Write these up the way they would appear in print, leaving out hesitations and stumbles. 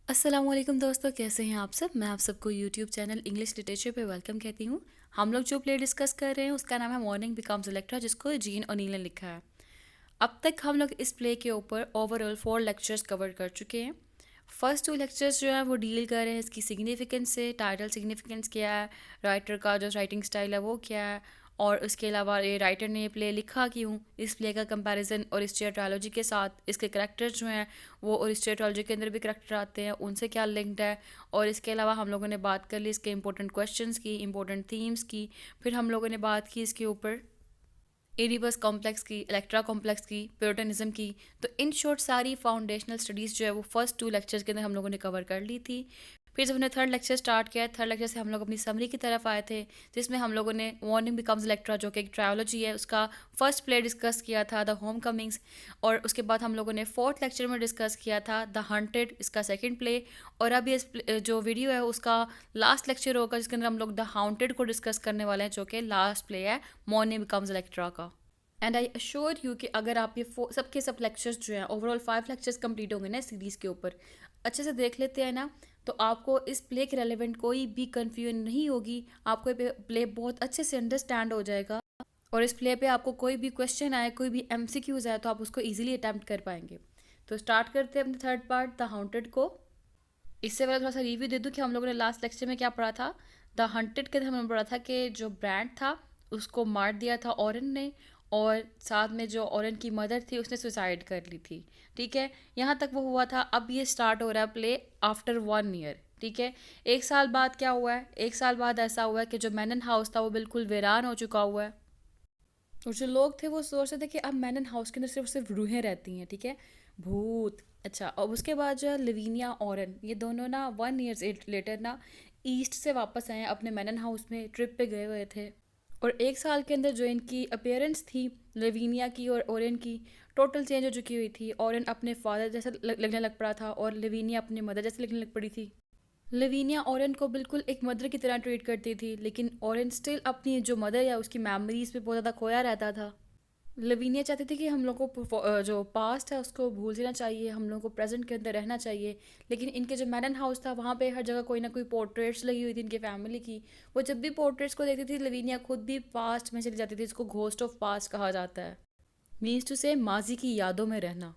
अस्सलामुअलैकुम दोस्तों, कैसे हैं आप सब। मैं आप सबको यूट्यूब चैनल इंग्लिश लिटरेचर पे वेलकम कहती हूँ। हम लोग जो प्ले डिस्कस कर रहे हैं उसका नाम है मॉर्निंग बिकम्स इलेक्ट्रा, जिसको जीन ओनील ने लिखा है। अब तक हम लोग इस प्ले के ऊपर ओवरऑल 4 लेक्चर्स कवर कर चुके हैं। फर्स्ट 2 लेक्चर्स जो है वो डील कर रहे हैं इसकी सिग्निफिकेंस से, टाइटल सिग्निफिकेंस क्या है, राइटर का जो राइटिंग स्टाइल है वो क्या है, और उसके अलावा ये राइटर ने ये प्ले लिखा क्यों, इस प्ले का कंपैरिजन और स्टेट ट्रायोलॉजी के साथ, इसके करैक्टर्स जो हैं वो और स्टेट ट्रायोलॉजी के अंदर भी करैक्टर आते हैं उनसे क्या लिंक्ड है। और इसके अलावा हम लोगों ने बात कर ली इसके इंपॉर्टेंट क्वेश्चंस की, इंपॉर्टेंट थीम्स की। फिर हम लोगों ने बात की इसके ऊपर एडिपस कॉम्प्लेक्स की, इलेक्ट्रा कॉम्प्लेक्स की, प्यूरिटनिज्म की। तो इन शॉर्ट सारी फाउंडेशनल स्टडीज़ जो है वो फर्स्ट 2 लेक्चर्स के अंदर हम लोगों ने कवर कर ली थी। फिर जब हमने थर्ड लेक्चर स्टार्ट किया, थर्ड लेक्चर से हम लोग अपनी समरी की तरफ आए थे, जिसमें हम लोगों ने मॉर्निंग बिकम्स इलेक्ट्रा जो कि एक ट्रायोलॉजी है उसका फर्स्ट प्ले डिस्कस किया था, द होम कमिंग्स। और उसके बाद हम लोगों ने फोर्थ लेक्चर में डिस्कस किया था द हंटेड, इसका सेकेंड प्ले। और अब ये जो वीडियो है उसका लास्ट लेक्चर होगा जिसके अंदर हम लोग द हाउंटेड को डिस्कस करने वाले हैं, जो कि लास्ट प्ले है मॉर्निंग बिकम्स इलेक्ट्रा का। एंड आई अश्योर यू कि अगर आप ये सबके सब लेक्चर्स जो हैं, ओवरऑल 5 लेक्चर्स कंप्लीट होंगे ना सीरीज़ के ऊपर, अच्छे से देख लेते हैं ना, तो आपको इस प्ले के रेलिवेंट कोई भी कन्फ्यूजन नहीं होगी। आपको ये प्ले बहुत अच्छे से अंडरस्टैंड हो जाएगा। और इस प्ले पे आपको कोई भी क्वेश्चन आए, कोई भी एमसीक्यूज आए, तो आप उसको ईजिली अटैम्प्ट कर पाएंगे। तो स्टार्ट करते हैं अपने थर्ड पार्ट द हाउंटेड को। इससे पहले थोड़ा सा रिव्यू दे दूँ कि हम लोगों ने लास्ट लेक्चर में क्या पढ़ा था। द हंटेड के अंदर हमने पढ़ा था कि जो ब्रांड था उसको मार दिया था ऑरन ने, और साथ में जो ऑरन की मदर थी उसने सुसाइड कर ली थी। ठीक है, यहाँ तक वो हुआ था। अब ये स्टार्ट हो रहा है प्ले आफ्टर 1 ईयर। ठीक है, 1 साल बाद क्या हुआ है, 1 साल बाद ऐसा हुआ है कि जो मैनन हाउस था वो बिल्कुल वीरान हो चुका हुआ है। और जो लोग थे वो सोच रहे थे कि अब मैनन हाउस के अंदर सिर्फ सिर्फ रूहें रहती हैं। ठीक है, भूत। अच्छा, और उसके बाद जो है लिविनिया ऑरन, ये दोनों ना 1 ईयर लेटर ना ईस्ट से वापस आए हैं, अपने मैनन हाउस में ट्रिप पे गए हुए थे। और 1 साल के अंदर जो इनकी अपेयरेंस थी लिविनिया की और ओरेन की, टोटल चेंज हो चुकी हुई थी। ओरेन अपने फादर जैसा लगने लग पड़ा था और लिविनिया अपनी मदर जैसे लगने लग पड़ी थी। लिविनिया ऑरेन को बिल्कुल एक मदर की तरह ट्रीट करती थी, लेकिन ऑरेन स्टिल अपनी जो मदर या उसकी मेमोरीज पे बहुत ज़्यादा खोया रहता था। लवीनिया चाहती थी कि हम लोग को जो पास्ट है उसको भूल जाना चाहिए, हम लोग को प्रेजेंट के अंदर रहना चाहिए। लेकिन इनके जो मैनन हाउस था वहाँ पे हर जगह कोई ना कोई पोर्ट्रेट्स लगी हुई थी इनके फैमिली की। वो जब भी पोर्ट्रेट्स को देखती थी लवीनिया खुद भी पास्ट में चली जाती थी। इसको घोस्ट ऑफ पास्ट कहा जाता है, मीन्स टू से माजी की यादों में रहना।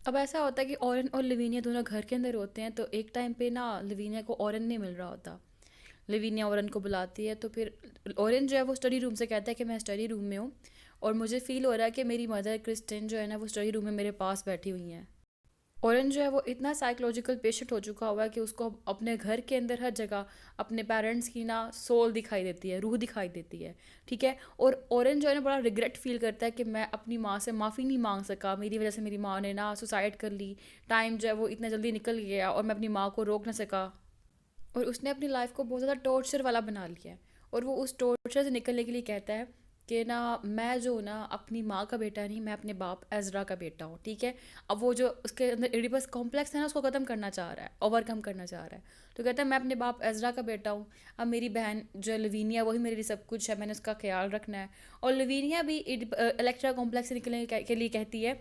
अब ऐसा होता है कि ऑरन और लिविनिया दोनों घर के अंदर होते हैं, तो एक टाइम पे ना लिविनिया को ऑरन नहीं मिल रहा होता। लिविनिया ओरन को बुलाती है, तो फिर ओरन जो है वो स्टडी रूम से कहता है कि मैं स्टडी रूम में हूँ और मुझे फील हो रहा है कि मेरी मदर क्रिस्टिन जो है ना वो स्टडी रूम में मेरे पास बैठी हुई हैं। ओरन जो है वो इतना साइकोलॉजिकल पेशेंट हो चुका हुआ है कि उसको अपने घर के अंदर हर जगह अपने पेरेंट्स की ना सोल दिखाई देती है, रूह दिखाई देती है। ठीक है, और ओरन जो है ना बड़ा रिग्रेट फील करता है कि मैं अपनी माँ से माफ़ी नहीं मांग सका, मेरी वजह से मेरी माँ ने ना सुसाइड कर ली। टाइम जो है वो इतना जल्दी निकल गया और मैं अपनी माँ को रोक ना सका। और उसने अपनी लाइफ को बहुत ज़्यादा टॉर्चर वाला बना लिया है। और वो उस टॉर्चर से निकलने के लिए कहता है कि ना मैं जो ना अपनी माँ का बेटा नहीं, मैं अपने बाप एजरा का बेटा हूँ। ठीक है, अब वो जो उसके अंदर एडिपस कॉम्प्लेक्स है ना उसको ख़त्म करना चाह रहा है, ओवरकम करना चाह रहा है। तो कहता है मैं अपने बाप एजरा का बेटा हूँ। अब मेरी बहन जो लवीनिया वही मेरे लिए सब कुछ है, मैंने उसका ख्याल रखना है। और लवीनिया भी इलेक्ट्रा कॉम्प्लेक्स से निकलने के लिए कहती है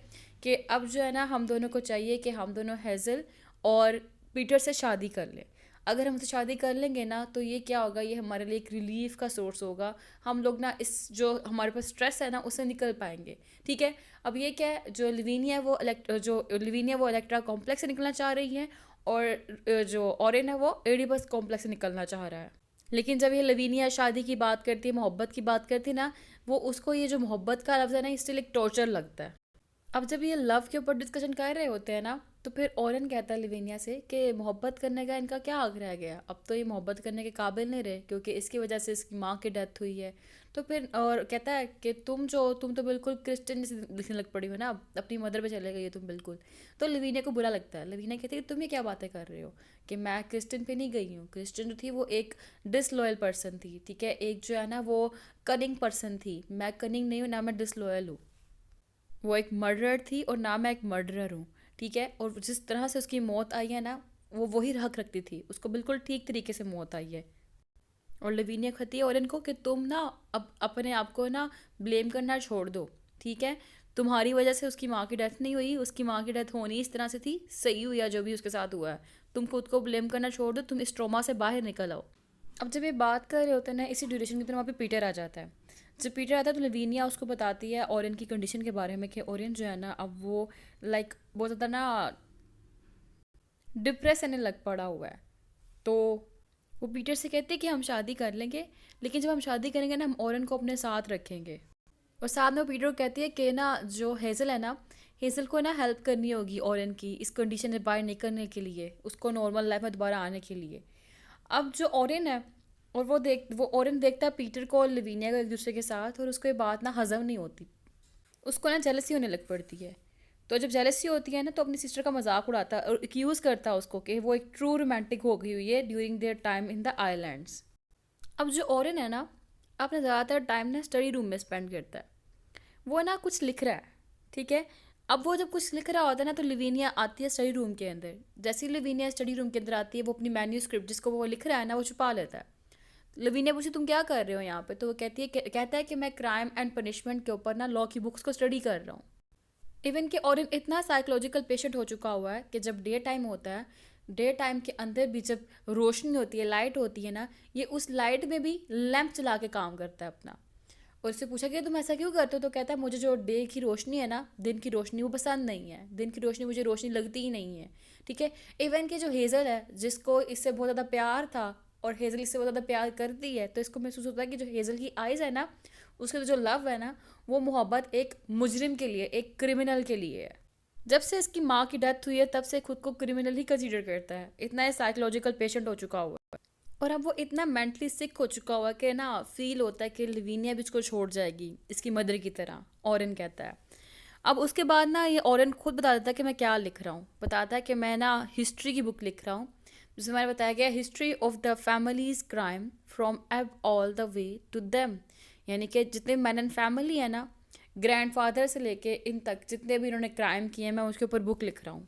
कि अब जो है ना हम दोनों को चाहिए कि हम दोनों हेज़ल और पीटर से शादी कर लें। अगर हम उससे शादी कर लेंगे ना तो ये क्या होगा, ये हमारे लिए एक रिलीफ का सोर्स होगा। हम लोग ना इस जो हमारे पास स्ट्रेस है ना उससे निकल पाएंगे। ठीक है, अब ये क्या है, जो लिविनिया वो इलेक्ट्रा कॉम्प्लेक्स से निकलना चाह रही है, और जो ऑरेन है वो एडिपस कॉम्प्लेक्स से निकलना चाह रहा है। लेकिन जब ये लवीनिया शादी की बात करती है, मोहब्बत की बात करती है ना, वो उसको ये जो मोहब्बत का लफ्ज़ है ना स्टिल एक टॉर्चर लगता है। अब जब ये लव के ऊपर डिस्कशन कर रहे होते हैं ना, तो फिर ओरन कहता है लिवेनिया से कि मोहब्बत करने का इनका क्या हक रह गया, अब तो ये मोहब्बत करने के काबिल नहीं रहे क्योंकि इसकी वजह से इसकी माँ की डेथ हुई है। तो फिर और कहता है कि तुम तो बिल्कुल क्रिश्चियन जैसे दिखने लग पड़ी हो ना, अपनी मदर पे चले गई हो तुम बिल्कुल। तो लिवीनिया को बुरा लगता है। लिवीनिया कहती है कि तुम ये क्या बातें कर रहे हो, कि मैं क्रिश्चियन पे नहीं गई हूँ। क्रिश्चियन जो थी वो एक डिसलॉयल पर्सन थी। ठीक है, एक जो है ना वो कनिंग पर्सन थी। मैं कनिंग नहीं हूँ, ना मैं डिसलॉयल हूँ। वो एक मर्डरर थी और ना मैं एक मर्डरर हूँ। ठीक है, और जिस तरह से उसकी मौत आई है ना, वो वही हक रखती थी, उसको बिल्कुल ठीक तरीके से मौत आई है। और लवीनिया कहती है और इनको कि तुम ना अब अपने आप को ना ब्लेम करना छोड़ दो। ठीक है, तुम्हारी वजह से उसकी माँ की डेथ नहीं हुई, उसकी माँ की डेथ होनी इस तरह से थी, सही हुई या जो भी उसके साथ हुआ है, तुम खुद को ब्लेम करना छोड़ दो, तुम इस ट्रॉमा से बाहर निकल आओ। अब जब ये बात कर रहे होते हैं ना इसी ड्यूरेशन के, तो वहाँ पे पीटर आ जाता है। जब पीटर आता है तो लवीनिया उसको बताती है ओरेन की कंडीशन के बारे में कि ओरेन जो है ना अब वो लाइक बहुत ज़्यादा ना डिप्रेस रहने लग पड़ा हुआ है। तो वो पीटर से कहते हैं कि हम शादी कर लेंगे, लेकिन जब हम शादी करेंगे ना हम ओरेन को अपने साथ रखेंगे। और साथ में वो पीटर को कहती है कि ना जो हेज़ल है ना, हेज़ल को ना हेल्प करनी होगी ओरेन की इस कंडीशन से बाहर निकलने के लिए, उसको नॉर्मल लाइफ में दोबारा आने के लिए। अब जो ओरेन है और वो ओरेन देखता है पीटर को और लवीनिया को एक दूसरे के साथ, और उसको ये बात ना हजम नहीं होती, उसको ना जेलसी होने लग पड़ती है। तो जब जेलसी होती है ना तो अपनी सिस्टर का मजाक उड़ाता है और एक्यूज़ करता है उसको कि वो एक ट्रू रोमांटिक हो गई हुई है during their time in the islands. अब जो ओरेन है ना अपना ज़्यादातर टाइम ना स्टडी रूम में स्पेंड करता है, वो ना कुछ लिख रहा है, ठीक है। अब वो जब कुछ लिख रहा होता है ना तो लिविनिया आती है स्टडी रूम के अंदर। जैसे ही लिविनिया स्टडी रूम के अंदर आती है वो अपनी मैन्यू स्क्रिप्ट जिसको वो लिख रहा है ना वो छुपा लेता है। लिविनिया पूछे तुम क्या कर रहे हो यहाँ पे, तो वो कहता है कि मैं क्राइम एंड पनिशमेंट के ऊपर ना लॉ की बुक्स को स्टडी कर रहा हूँ। इवन कि और इतना साइकोलॉजिकल पेशेंट हो चुका हुआ है कि जब डे टाइम होता है, डे टाइम के अंदर भी जब रोशनी होती है, लाइट होती है ना, ये उस लाइट में भी लैंप चला के काम करता है अपना। और उससे पूछा कि तुम ऐसा क्यों करते हो, तो कहता है मुझे जो डे की रोशनी है ना, दिन की रोशनी, वो पसंद नहीं है, दिन की रोशनी मुझे रोशनी लगती ही नहीं है, ठीक है। इवन कि जो हेज़ल है जिसको इससे बहुत ज़्यादा प्यार था और हेज़ल इससे बहुत ज़्यादा प्यार करती है, तो इसको महसूस होता है कि जो हेज़ल की आइज़ है ना, उसका जो लव है ना, वो मोहब्बत एक मुजरिम के लिए, एक क्रिमिनल के लिए है। जब से इसकी माँ की डेथ हुई है तब से खुद को क्रिमिनल ही कंसीडर करता है, इतना साइकोलॉजिकल पेशेंट हो चुका हुआ है। और अब वो इतना मेंटली सिक हो चुका हुआ है कि ना फील होता है कि लिविनिया भी इसको छोड़ जाएगी इसकी मदर की तरह, ओरेन कहता है। अब उसके बाद ना ये ओरेन खुद बता देता है कि मैं क्या लिख रहा हूँ, बताता है कि मैं ना हिस्ट्री की बुक लिख रहा हूँ, जिसमें मैंने बताया गया history of the families crime from Abe all the way to them. यानी कि जितने मैन एंड फैमिली है ना, ग्रैंडफादर से लेके इन तक जितने भी इन्होंने क्राइम किए हैं, मैं उसके ऊपर बुक लिख रहा हूँ।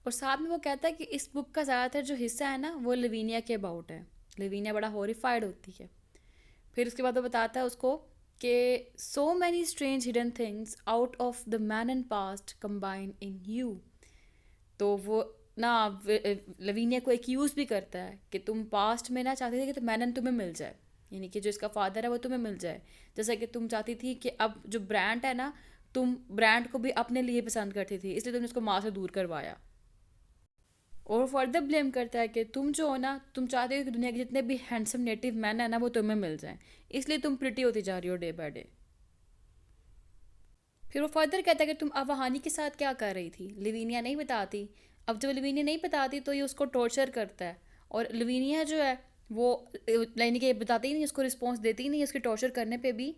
और साथ में वो कहता है कि इस बुक का ज़्यादातर जो हिस्सा है ना वो लिविनिया के अबाउट है। लिविनिया बड़ा हॉरिफाइड होती है। फिर उसके बाद वो बताता है उसको कि so many strange hidden things out of the man and past combine in you. तो वो ना लवीनिया को एक्यूज़ भी करता है कि तुम पास्ट में ना चाहते थे कि तो मैनन तुम्हें मिल जाए, यानी कि जो इसका फादर है वो तुम्हें मिल जाए, जैसा कि तुम चाहती थी कि अब जो ब्रांड है ना, तुम ब्रांड को भी अपने लिए पसंद करती थी, इसलिए तुमने उसको माँ से दूर करवाया। और फर्दर ब्लेम करता है कि तुम जो हो ना, तुम चाहते हो कि दुनिया के जितने भी हैंडसम नेटिव मैन है ना वो तुम्हें मिल जाएं, इसलिए तुम प्रिटी होती जा रही हो डे बाय डे। फिर वो फर्दर कहता है कि तुम अवहानी के साथ क्या कर रही थी, लिविनिया नहीं बताती। अब जब लिविनिया नहीं बताती तो ये उसको टॉर्चर करता है, और लिविनिया जो है वो यानी कि बताती ही नहीं, उसको रिस्पॉन्स देती ही नहीं उसके टॉर्चर करने पे भी।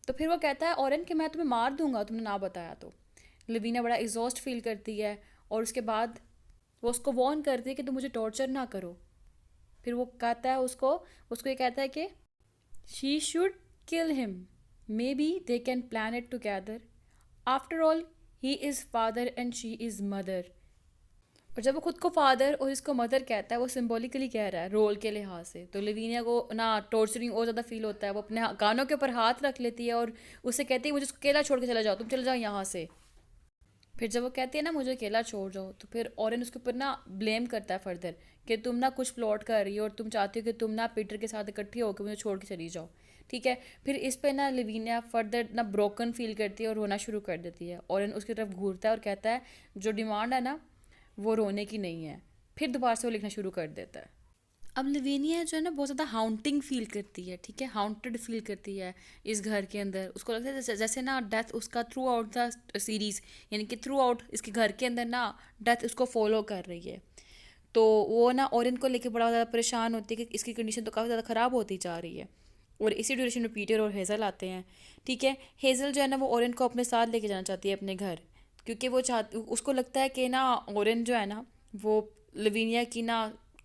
तो फिर वो कहता है ऑरेन कि मैं तुम्हें मार दूंगा तुमने ना बताया तो। लिविनिया बड़ा एग्जॉस्ट फील करती है, और उसके बाद वो उसको वॉर्न करती है कि तुम मुझे टॉर्चर ना करो। फिर वो कहता है उसको उसको ये कहता है कि she should kill him, may be they can plan it together, after all he is father and she is mother. और जब वो खुद को फादर और इसको मदर कहता है, वो सिंबॉलिकली कह रहा है रोल के लिहाज से। तो लिविनिया को ना टॉर्चरिंग और ज़्यादा फील होता है, वो अपने कानों के ऊपर हाथ रख लेती है और उससे कहती है मुझे उसको अकेला छोड़ के चला जाओ, तुम चले जाओ यहाँ से। फिर जब वो कहती है ना मुझे अकेला छोड़ जाओ, तो फिर ऑरेन उसके ऊपर ना ब्लेम करता है फर्दर कि तुम ना कुछ प्लॉट कर रही हो और तुम चाहती हो कि तुम ना पीटर के साथ इकट्ठी होकर मुझे छोड़ के चली जाओ, ठीक है। फिर इस पे ना लिविनिया फर्दर ना ब्रोकन फील करती है और रोना शुरू कर देती है। ऑरेन उसकी तरफ घूरता है और कहता है जो डिमांड है ना वो रोने की नहीं है। फिर दोबारा से वो लिखना शुरू कर देता है। अब लिविनिया जो है ना बहुत ज़्यादा हाउंटिंग फील करती है, ठीक है, हाउंटेड फील करती है इस घर के अंदर। उसको लगता है जैसे ना डेथ उसका थ्रू आउट द सीरीज़, यानी कि थ्रू आउट इसके घर के अंदर ना डेथ उसको फॉलो कर रही है। तो वो ना ऑरेन को लेके बड़ा ज़्यादा परेशान होती है कि इसकी कंडीशन तो काफ़ी ज़्यादा ख़राब होती जा रही है। और इसी ड्यूरेशन में पीटर और हेज़ल आते हैं, ठीक है। हेज़ल जो है ना वो ऑरेन को अपने साथ लेके जाना चाहती है अपने घर, क्योंकि वो उसको लगता है कि ना ऑरेन जो है ना वो लिविनिया की ना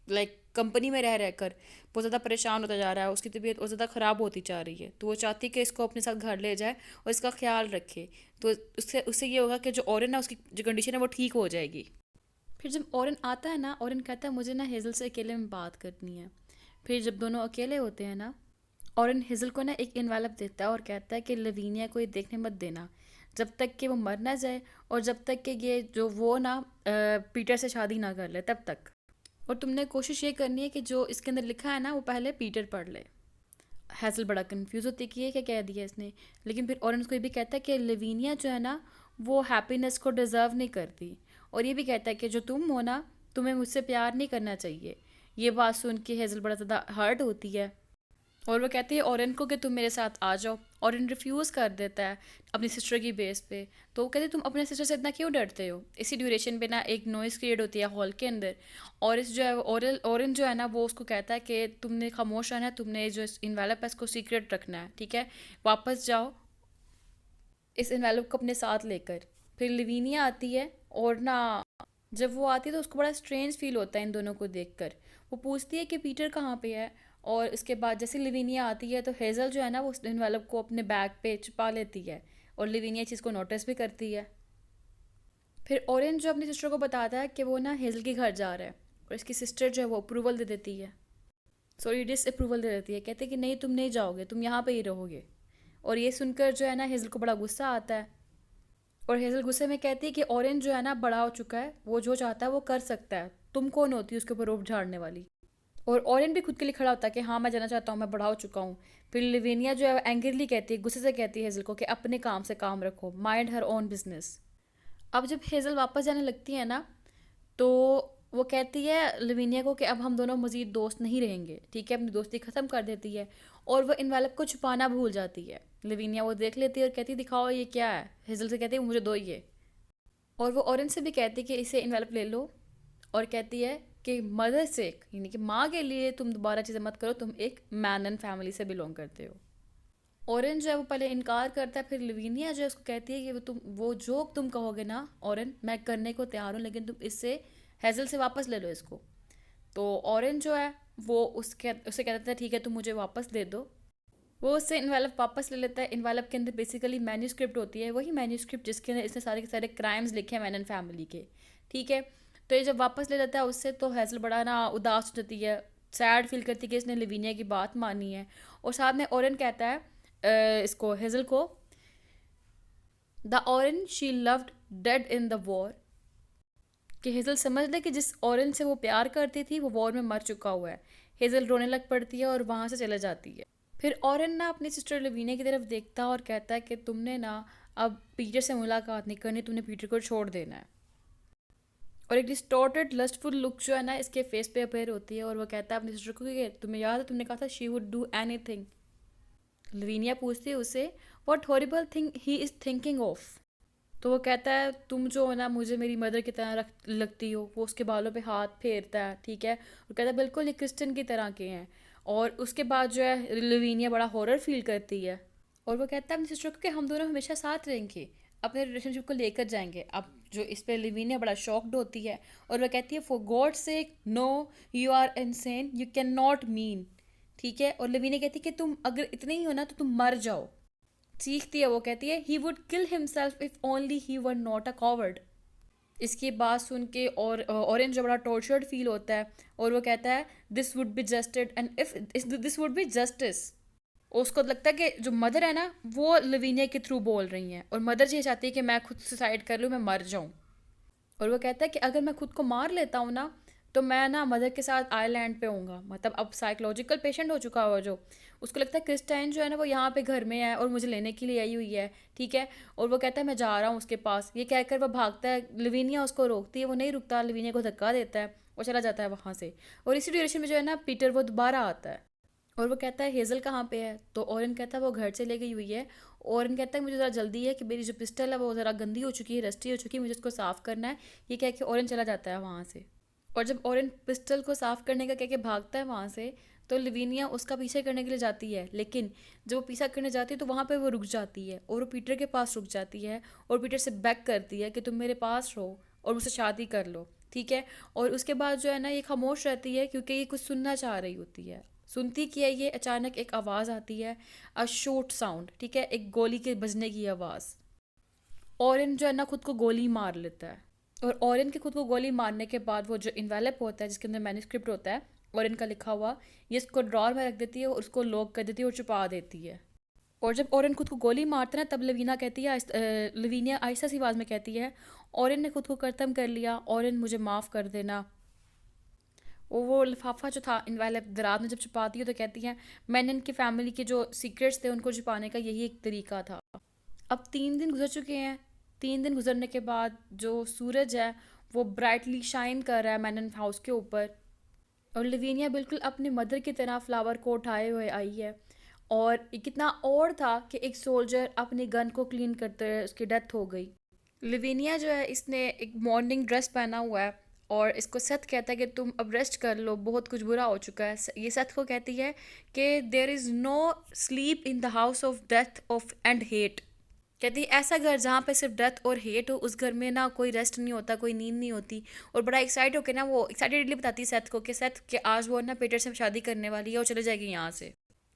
लाइक कंपनी में रह कर बहुत ज़्यादा परेशान होता जा रहा है, उसकी तबीयत बहुत ज़्यादा ख़राब होती जा रही है। तो वो चाहती है कि इसको अपने साथ घर ले जाए और इसका ख्याल रखे, तो उससे उससे ये होगा कि जो ऑरेन है उसकी जो कंडीशन है वो ठीक हो जाएगी। फिर जब ऑरेन आता है ना, ऑरेन कहता है मुझे ना हेज़ल से अकेले में बात करनी है। फिर जब दोनों अकेले होते हैं ना, ऑरेन हेज़ल को ना एक इन्वेलप देता है और कहता है कि लवीनिया को ये देखने मत देना, जब तक कि वो मर ना जाए और जब तक कि ये जो वो ना पीटर से शादी ना कर ले तब तक। और तुमने कोशिश ये करनी है कि जो इसके अंदर लिखा है ना वो पहले पीटर पढ़ ले। हैज़ल बड़ा कंफ्यूज होती है कि ये क्या कह दिया इसने, लेकिन फिर ऑरेंज को ये भी कहता है कि लिवीनिया जो है ना वो हैप्पीनेस को डिज़र्व नहीं करती, और ये भी कहता है कि जो तुम हो ना तुम्हें मुझसे प्यार नहीं करना चाहिए। ये बात सुन के हेज़ल बड़ा ज़्यादा हर्ट होती है और वो कहती है ऑरेन को कि तुम मेरे साथ आ जाओ। ऑरेन रिफ्यूज़ कर देता है अपनी सिस्टर की बेस पे। तो वो कहती तुम अपने सिस्टर से इतना क्यों डरते हो। इसी ड्यूरेशन पे ना एक नॉइज़ क्रिएट होती है हॉल के अंदर, और इस जो है ऑरेन जो है ना वो उसको कहता है कि तुमने खामोश रहना है, तुमने जो इन्वेलप है इसको सीक्रेट रखना है, ठीक है, वापस जाओ इस इन्वेलप को अपने साथ लेकर। फिर लिवीनिया आती है और ना जब वो आती है तो उसको बड़ा स्ट्रेंज फील होता है इन दोनों को देखकर। वो पूछती है कि पीटर कहाँ पे है, और इसके बाद जैसे लिविनिया आती है तो हेज़ल जो है ना वो उस इन्वेलप को अपने बैग पे छुपा लेती है, और लिविनिया चीज़ को नोटिस भी करती है। फिर ऑरेंज जो अपनी सिस्टर को बताता है कि वो ना हेज़ल के घर जा रहा है, और इसकी सिस्टर जो है वो अप्रूवल दे देती है, सॉरी डिस अप्रूवल दे देती है, कहते हैं कि नहीं तुम नहीं जाओगे, तुम यहाँ पे ही रहोगे। और ये सुनकर जो है ना हेज़ल को बड़ा गुस्सा आता है, और हेज़ल गुस्से में कहती है कि ऑरेंज जो है ना बड़ा हो चुका है, वो जो चाहता है वो कर सकता है, तुम कौन होती है उसके ऊपर रोप झाड़ने वाली। और ऑरेंज भी खुद के लिए खड़ा होता है कि हाँ मैं जाना चाहता हूँ, मैं बड़ा हो चुका हूँ। फिर लिवेनिया जो है एंग्रीली कहती है, गुस्से से कहती है हेज़ल को कि अपने काम से काम रखो, माइंड हर ओन बिजनेस। अब जब हेज़ल वापस जाने लगती है ना तो वो कहती है लिविनिया को कि अब हम दोनों मज़ीद दोस्त नहीं रहेंगे, ठीक है, अपनी दोस्ती ख़त्म कर देती है, और वो इन्वेलप को छुपाना भूल जाती है। लिविनिया वो देख लेती है और कहती है दिखाओ ये क्या है। हेज़ल से कहती है मुझे दो ये, और वो ऑरेंज से भी कहती है कि इसे इन्वेलप ले लो, और कहती है कि मदर से यानी कि माँ के लिए तुम दोबारा चीज़ें मत करो, तुम एक मैनन फैमिली से बिलोंग करते हो। ऑरेंज जो है वो पहले इनकार करता है, फिर लिविनिया जो है उसको कहती है कि वो जो तुम कहोगे ना ऑरेंज मैं करने को तैयार हूँ, लेकिन तुम इससे हेज़ल से वापस ले लो इसको। तो ऑरेंज जो है वो उसे कहता है ठीक है तुम मुझे वापस दे दो। वो उससे इन्वेलप वापस ले लेता है। इन्वेलप के अंदर बेसिकली मैन्यूस्क्रिप्ट होती है, वही मैन्यूस्क्रिप्ट जिसके अंदर इसने सारे के सारे क्राइम्स लिखे हैं मैनन फैमिली के, ठीक है। तो ये जब वापस ले लेता है उससे तो हैज़ल बड़ा ना उदास हो जाती है, सैड फील करती है कि इसने लिविनिया की बात मानी है। और साथ में ओरेन कहता है इसको हेज़ल को, the Oren she loved dead in the war, कि हेज़ल समझ ले कि जिस ओरेन से वो प्यार करती थी वो वॉर में मर चुका हुआ है। हेज़ल रोने लग पड़ती है और वहाँ से चले जाती है। फिर ऑरेन ना अपनी सिस्टर लिविनिया की तरफ देखता है और कहता है कि तुमने ना अब पीटर से मुलाकात नहीं करनी, तुमने पीटर को छोड़ देना है। और एक डिस्टॉर्टेड लस्टफुल लुक जो है ना इसके फेस पे अपेयर होती है, और वो कहता है अपनी सिस्टर को कि तुम्हें याद है तुमने कहा था शी वुड डू एनीथिंग। लिविनिया पूछती है उसे what horrible thing he is thinking of. तो वो कहता है तुम जो है ना मुझे मेरी मदर की तरह लगती हो। वो उसके बालों पे हाथ फेरता है, ठीक है, और कहता है बिल्कुल ये क्रिस्टन की तरह के हैं। और उसके बाद जो है लिविनिया बड़ा हॉरर फील करती है, और वो कहता है अपनी सिस्टर को कि हम दोनों हमेशा साथ रहेंगे, अपने रिलेशनशिप को लेकर जाएंगे। अब जो इस पर लिविनिया बड़ा शॉक्ड होती है, और वह कहती है for God sake no, you are insane, you can not mean, ठीक है। और लिविनिया कहती है कि तुम अगर इतने ही हो ना तो तुम मर जाओ। चीखती है, वो कहती है he would kill himself if only he were not a coward. इसकी बात सुन के और ऑरेंज जो बड़ा टॉर्चर्ड फील होता है, और वो कहता है this would be justice and if this would be justice. उसको लगता है कि जो मदर है ना वो लिविनिया के थ्रू बोल रही हैं, और मदर ये चाहती है कि मैं खुद सुसाइड कर लूँ, मैं मर जाऊँ। और वो कहता है कि अगर मैं खुद को मार लेता हूँ ना तो मैं ना मदर के साथ आइलैंड पे होऊंगा। मतलब अब साइकोलॉजिकल पेशेंट हो चुका हुआ जो, उसको लगता है क्रिस्टाइन जो है ना वो यहाँ पे घर में है और मुझे लेने के लिए आई हुई है, ठीक है। और वो कहता है मैं जा रहा हूँ उसके पास, ये कहकर वो भागता है। लिविनिया उसको रोकती है, वो नहीं रुकता, लिविनिया को धक्का देता है और चला जाता है वहाँ से। और इसी ड्यूरेशन में जो है ना पीटर वो दोबारा आता है, और वो कहता है हेज़ल कहाँ पे है। तो ऑरेन कहता है वो घर से ले गई हुई है। ऑरेन कहता है मुझे ज़रा जल्दी है कि मेरी जो पिस्टल है वो ज़रा गंदी हो चुकी है, रस्टी हो चुकी है, मुझे उसको साफ़ करना है। ये कह के ऑरेन चला जाता है वहाँ से। और जब ऑरेन पिस्टल को साफ़ करने का कह के भागता है वहाँ से, तो लिविनिया उसका पीछे करने के लिए जाती है, लेकिन जब वो पीछा करने जाती है तो वहाँ पे वो रुक जाती है, और वो पीटर के पास रुक जाती है, और पीटर से बैक करती है कि तुम मेरे पास रहो और मुझसे शादी कर लो, ठीक है। और उसके बाद जो है ना ये खामोश रहती है क्योंकि ये कुछ सुनना चाह रही होती है। सुनती क्या है ये, अचानक एक आवाज़ आती है, अ शॉट साउंड, ठीक है, एक गोली के बजने की आवाज़। ऑरेन जो है ना खुद को गोली मार लेता है, और ऑरेन के खुद को गोली मारने के बाद वो जो इन्वेलप होता है जिसके अंदर मैन्यूस्क्रिप्ट होता है ऑरेन का लिखा हुआ, ये इसको ड्रॉर में रख देती है और उसको लॉक कर देती है और छुपा देती है। और जब ओरन खुद को गोली मारता है ना, तब लवीनिया आहिस्ता सी आवाज़ में कहती है, ओरन ने खुद को ख़त्म कर लिया, ओरन मुझे माफ़ कर देना। वो लिफाफा जो था इनवायलेट दराज में जब छुपाती है तो कहती है, मैंने इनकी फैमिली के जो सीक्रेट्स थे उनको छुपाने का यही एक तरीका था। अब 3 दिन गुजर चुके हैं। 3 दिन गुजरने के बाद जो सूरज है वो ब्राइटली शाइन कर रहा है मैनन हाउस के ऊपर, और लिवीनिया बिल्कुल अपनी मदर की तरह फ्लावर को उठाए हुए आई है। और ये कितना और था कि एक सोल्जर अपनी गन को क्लीन करते हुए उसकी डेथ हो गई। लिवीनिया जो है इसने एक मॉर्निंग ड्रेस पहना हुआ है, और इसको सथ कहता है कि तुम अब रेस्ट कर लो, बहुत कुछ बुरा हो चुका है। ये सथ को कहती है कि there is no sleep in the house of death of and hate. कहती है ऐसा घर जहाँ पे सिर्फ डेथ और हेट हो, उस घर में ना कोई रेस्ट नहीं होता, कोई नींद नहीं होती। और बड़ा एक्साइट होकर ना वो एक्साइटेडली बताती है सेथ को कि सेथ कि आज वो ना पीटर से शादी करने वाली है और चले जाएगी यहाँ से।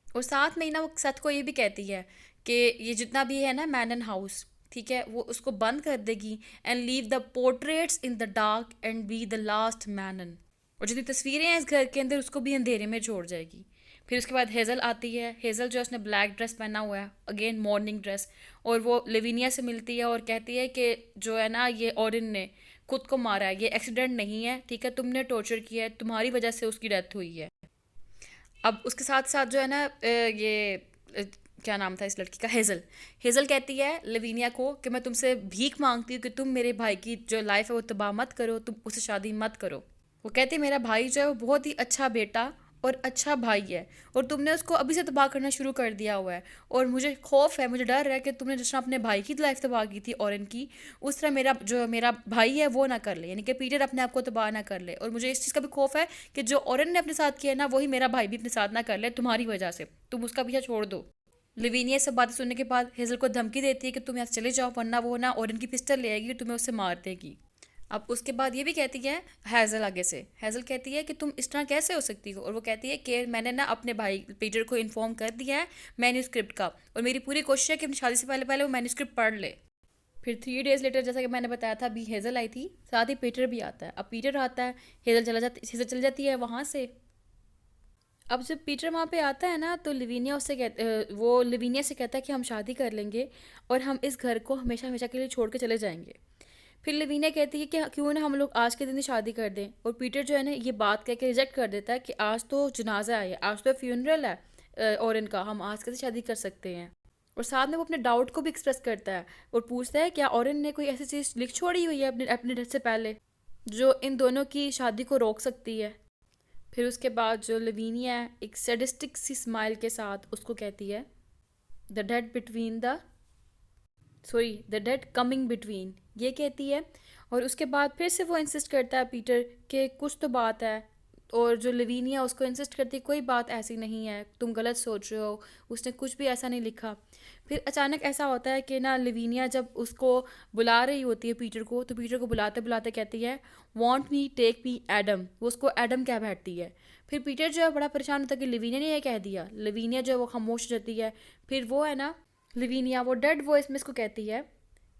और साथ में ही ना वो सेथ को ये भी कहती है कि ये जितना भी है ना मैनन हाउस, ठीक है, वो उसको बंद कर देगी and leave the portraits in the dark and be the last मैनन। और जितनी तस्वीरें हैं इस घर के अंदर उसको भी अंधेरे में छोड़ जाएगी। फिर उसके बाद हेज़ल आती है। हेज़ल जो उसने ब्लैक ड्रेस पहना हुआ है, अगेन मॉर्निंग ड्रेस, और वो लिविनिया से मिलती है और कहती है कि जो है ना ये ओरिन ने खुद को मारा है, ये एक्सीडेंट नहीं है, ठीक है, तुमने टॉर्चर किया है, तुम्हारी वजह से उसकी डेथ हुई है। अब उसके साथ साथ जो है ना क्या नाम था इस लड़की का, हेज़ल। हेज़ल कहती है लवीनिया को कि मैं तुमसे भीख मांगती हूँ कि तुम मेरे भाई की जो लाइफ है वो तबाह मत करो, तुम उससे शादी मत करो। वो कहती है मेरा भाई जो है वो बहुत ही अच्छा बेटा और अच्छा भाई है, और तुमने उसको अभी से तबाह करना शुरू कर दिया हुआ है, और मुझे खौफ है, मुझे डर है कि तुमने जिस तरह अपने भाई की लाइफ तबाह की थी और इनकी, उस तरह मेरा भाई है वो ना कर ले, यानी कि पीटर अपने आप को तबाह ना कर ले। और मुझे इस चीज़ का भी खौफ है कि जो औरन ने अपने साथ किया है ना, वही मेरा भाई भी अपने साथ ना कर ले तुम्हारी वजह से, तुम उसका पीछा छोड़ दो। लिविनिया सब बातें सुनने के बाद हेज़ल को धमकी देती है कि तुम यहाँ से चले जाओ, वरना वो ना औरन की पिस्टल ले आएगी और तुम्हें उससे मार देगी। अब उसके बाद ये भी कहती है हैज़ल आगे से, हैज़ल कहती है कि तुम इस तरह कैसे हो सकती हो, और वो कहती है कि मैंने ना अपने भाई पीटर को इन्फॉर्म कर दिया है मैन्यूस्क्रिप्ट का, और मेरी पूरी कोशिश है कि अपनी शादी से पहले पहले वो मैन्यूस्क्रिप्ट पढ़ ले। फिर 3 डेज़ लेटर, जैसा कि मैंने बताया था, अभी हेज़ल आई थी, साथ ही पीटर भी आता है। अब पीटर आता है, हेज़ल चल जाती है वहाँ से। अब जब पीटर वहाँ पे आता है ना, तो वो लिविनिया से कहता है कि हम शादी कर लेंगे और हम इस घर को हमेशा हमेशा के लिए छोड़ के चले जाएंगे। फिर लवीनिया कहती है कि क्यों ना हम लोग आज के दिन ही शादी कर दें, और पीटर जो है ना ये बात कह के रिजेक्ट कर देता है कि आज तो जनाजा है, आज तो फ्यूनरल है और इनका, हम आज कैसे शादी कर सकते हैं। और साथ में वो अपने डाउट को भी एक्सप्रेस करता है और पूछता है क्या औरन ने कोई ऐसी चीज़ लिख छोड़ी हुई है अपने अपने डेथ से पहले जो इन दोनों की शादी को रोक सकती है। फिर उसके बाद जो लवीनिया है एक सैडिस्टिक सी स्माइल के साथ उसको कहती है the dead between the the dead coming between, ये कहती है। और उसके बाद फिर से वो इंसिस्ट करता है पीटर कि कुछ तो बात है, और जो लवीनिया उसको इंसिस्ट करती है कोई बात ऐसी नहीं है, तुम गलत सोच रहे हो, उसने कुछ भी ऐसा नहीं लिखा। फिर अचानक ऐसा होता है कि ना लवीनिया जब उसको बुला रही होती है पीटर को, तो पीटर को बुलाते बुलाते कहती है want me take me Adam, वो उसको एडम कह बैठती है। फिर पीटर जो है बड़ा परेशान होता है कि लवीनिया ने यह कह दिया। लवीनिया जो है वो खामोश रहती है। फिर वो है ना लिविनिया वो डेड वॉइस में इसको कहती है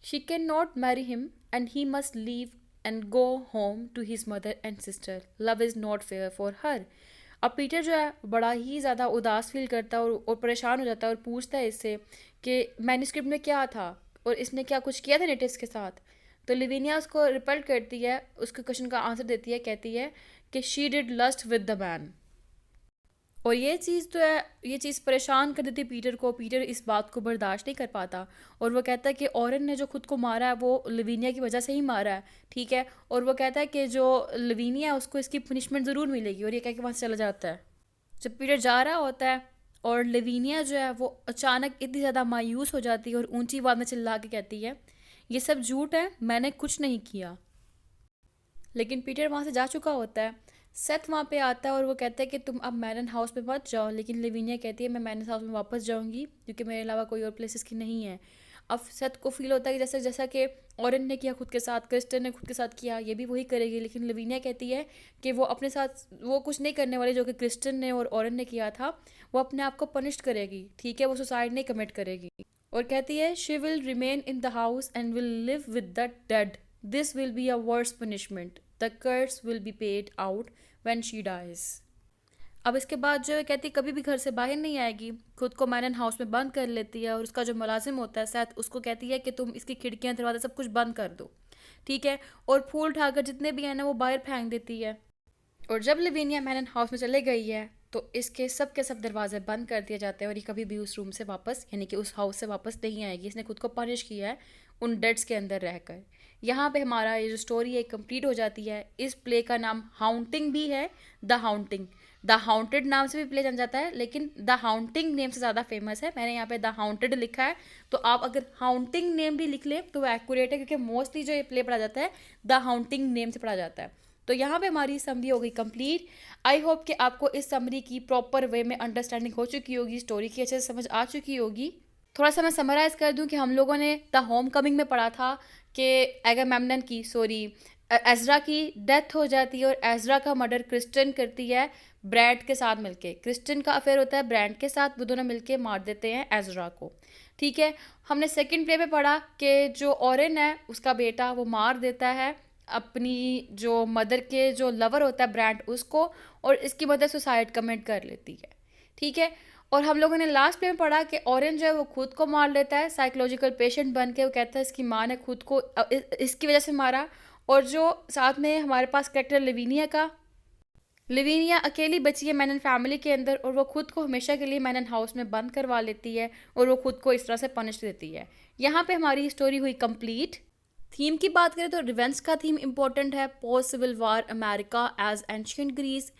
she can not marry him and he must leave and go home to his mother and sister, love is not fair for her. अब पीटर जो है बड़ा ही ज़्यादा उदास फील करता है और परेशान हो जाता है और पूछता है इससे कि मैन्यूस्क्रिप्ट में क्या था और इसने क्या कुछ किया था नेटिव्स के साथ। तो लिविनिया उसको रिपल्ट करती है, उसके क्वेश्चन का आंसर देती है, कहती है कि she did lust with the man. और ये चीज़ तो है, ये चीज़ परेशान कर देती पीटर को। पीटर इस बात को बर्दाश्त नहीं कर पाता और वो कहता है कि औरन ने जो खुद को मारा है वो लवीनिया की वजह से ही मारा है, ठीक है। और वो कहता है कि जो लवीनिया है उसको इसकी पनिशमेंट ज़रूर मिलेगी, और ये कह के वहाँ से चला जाता है। जब पीटर जा रहा होता है और लवीनिया जो है वो अचानक इतनी ज़्यादा मायूस हो जाती है और ऊंची आवाज़ में चिल्ला के कहती है ये सब झूठ है, मैंने कुछ नहीं किया। लेकिन पीटर वहाँ से जा चुका होता है। सेथ वहाँ पे आता है और वो कहता है कि तुम अब मैनन हाउस पे मत जाओ, लेकिन लिविनिया कहती है मैं मैनन हाउस में वापस जाऊँगी क्योंकि मेरे अलावा कोई और प्लेसेस की नहीं है। अब सेथ को फील होता है कि जैसे जैसा कि ऑरन ने किया खुद के साथ, क्रिस्टन ने खुद के साथ किया, ये भी वही करेगी। लेकिन लिविनिया कहती है कि वो अपने साथ वो कुछ नहीं करने वाली जो कि क्रिस्टन ने और ऑरन ने किया था, वो अपने आप को पनिश करेगी, ठीक है, वो सुसाइड नहीं कमिट करेगी। और कहती है she will remain in the house and will live with the dead, this will be a worse punishment, the curse will be paid out when she dies. अब इसके बाद जो है कहती है कभी भी घर से बाहर नहीं आएगी, खुद को मैनन हाउस में बंद कर लेती है और उसका जो मुलाजिम होता है सैथ उसको कहती है कि तुम इसकी खिड़कियां दरवाजे सब कुछ बंद कर दो, ठीक है, और फूल उठाकर जितने भी हैं ना वो बाहर फेंक देती है। और जब लिविनिया मैनन हाउस में चले गई है तो इसके सब के सब दरवाजे बंद कर दिए जाते हैं और ये कभी भी उस रूम से वापस यानी कि उस हाउस से वापस नहीं आएगी। इसने खुद को पनिश किया है उन डेड्स के अंदर रहकर। यहाँ पे हमारा ये जो स्टोरी है कंप्लीट हो जाती है। इस प्ले का नाम हाउंटिंग भी है, द हाउंटिंग, द हाउंटेड नाम से भी प्ले जाना जाता है, लेकिन द हाउंटिंग नेम से ज़्यादा फेमस है। मैंने यहाँ पे द हाउंटेड लिखा है, तो आप अगर हाउंटिंग नेम भी लिख लें तो वो एक्यूरेट है, क्योंकि मोस्टली जो ये प्ले पढ़ा जाता है द हाउंटिंग नेम से पढ़ा जाता है। तो यहाँ पे हमारी समरी हो गई कंप्लीट। आई होप कि आपको इस समरी की प्रॉपर वे में अंडरस्टैंडिंग हो चुकी होगी, स्टोरी की अच्छे से समझ आ चुकी होगी। थोड़ा सा मैं समराइज़ कर दूं कि हम लोगों ने द होम कमिंग में पढ़ा था कि एगामेम्नन की एज़रा की डेथ हो जाती है और एज़रा का मर्डर क्रिस्टन करती है ब्रैंड के साथ मिलके। क्रिस्टन का अफेयर होता है ब्रैंड के साथ, वो दोनों मिलके मार देते हैं एज़रा को, ठीक है। हमने सेकंड प्ले में पढ़ा कि जो ओरेन है उसका बेटा वो मार देता है अपनी जो मदर के जो लवर होता है ब्रैंड उसको, और इसकी मदर सुसाइड कमिट कर लेती है, ठीक है। और हम लोगों ने लास्ट में पढ़ा कि ऑरेंज जो है वो खुद को मार लेता है साइकोलॉजिकल पेशेंट बन के। वो कहता है इसकी माँ ने खुद को इसकी वजह से मारा। और जो साथ में हमारे पास कैरेक्टर लिविनिया अकेली बची है मैनन फैमिली के अंदर, और वो खुद को हमेशा के लिए मैनन हाउस में बंद करवा लेती है और वो खुद को इस तरह से पनिश देती है। यहाँ पे हमारी स्टोरी हुई कंप्लीट। थीम की बात करें तो रिवेंज का थीम इंपॉर्टेंट है, post civil war America as ancient Greece.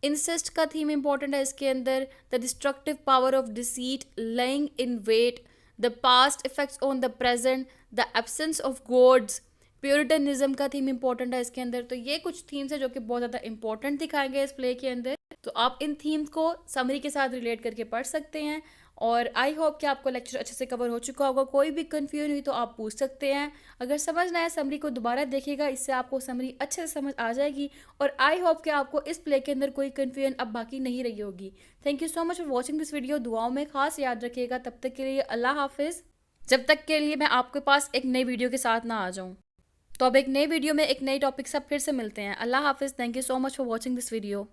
Incest का थीम इंपॉर्टेंट है इसके अंदर, the destructive power of deceit lying in wait, the past effects on the present, the absence of gods, puritanism का theme important है इसके अंदर। तो ये कुछ थीम्स है जो कि बहुत ज़्यादा इंपॉर्टेंट दिखाए गए इस प्ले के अंदर। तो आप इन थीम्स को समरी के साथ रिलेट करके पढ़ सकते हैं। और आई होप कि आपको लेक्चर अच्छे से कवर हो चुका होगा। कोई भी कन्फ्यूजन हुई तो आप पूछ सकते हैं। अगर समझ ना आए समरी को दोबारा देखिएगा, इससे आपको समरी अच्छे से समझ आ जाएगी। और आई होप कि आपको इस प्ले के अंदर कोई कन्फ्यूजन अब बाकी नहीं रही होगी। Thank you so much for watching this video. दुआओं में खास याद रखिएगा। तब तक के लिए अल्लाह हाफिज़। जब तक के लिए मैं आपके पास एक नई वीडियो के साथ ना आ जाऊँ। तो अब एक नई वीडियो में एक नई टॉपिक से फिर से मिलते हैं। अल्लाह हाफिज़। Thank you so much for watching this video.